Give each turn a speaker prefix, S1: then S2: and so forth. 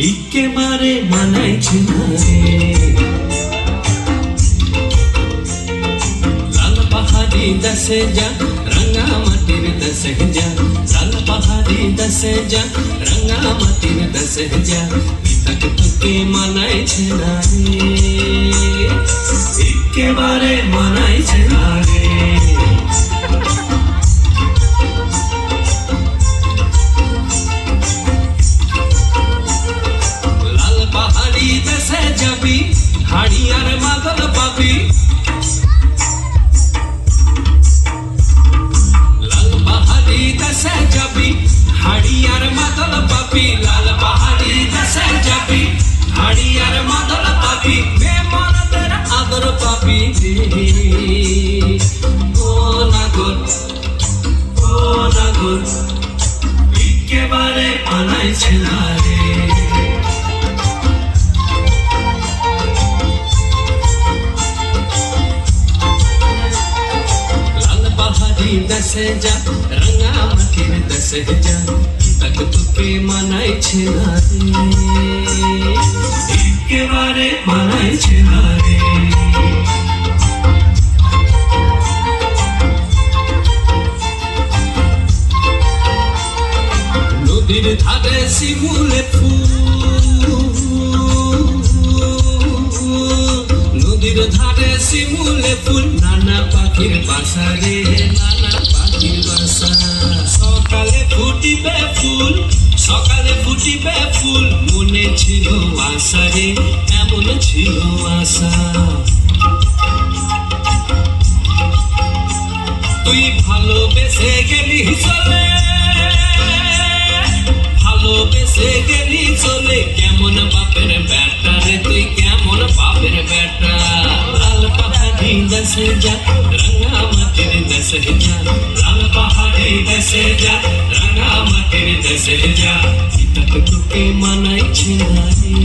S1: একেবারে মানাইছে না রে। লাল পাহাড়ি দেশে যা রাঙা মাটির দেশে যা, লাল পাহাড়ি দেশে যা রাঙা মাটির দেশে যা, তাক তোকে মানাইছে না রে, একেবারে মানাইছে না রে। লাল পাহাড়ি দেশে যাবি হাড়ি আর মাদল পাবি, লাল পাহাড়ি দেশে যাবি হাড়ি আর মাদল পাবি, লাল পাহাড়ি দেশে যাবি হাড়ি আর মাদল পাবি, বেমানদের আদর পাবি রে। ও নাগর ও নাগর একেবারে মানাইছে না রে। লাল পাহাড়ি দেশে যা রাঙা মাটির দেশে যা, তাক তোকে মানাইছে না রে, একেবারে মানাইছে না রে। নদীর ধারে শিমুলে ফুল, নদীর ধারে শিমুলে ফুল, নানা পাখির বাসা রে, নানা পাখির বাসা। সকালে ফুটিবে ফুল, সকালে ফুটিবে ফুল, মনে ছিল আশা রে, এমন ছিল আশা। তুই ভালোবেসে গেলি চলে, ভালোবেসে গেলি চলে, কেমন বাপের বেটা রে তুই, কেমন বাপের বেটা। লাল পাহাড়ি দেশে যা রাঙা মাটির দেশে যা, লাল পাহাড়ি দেশে যা রাঙা মাটির দেশে যা, তাক তোকে মানাইছে না রে।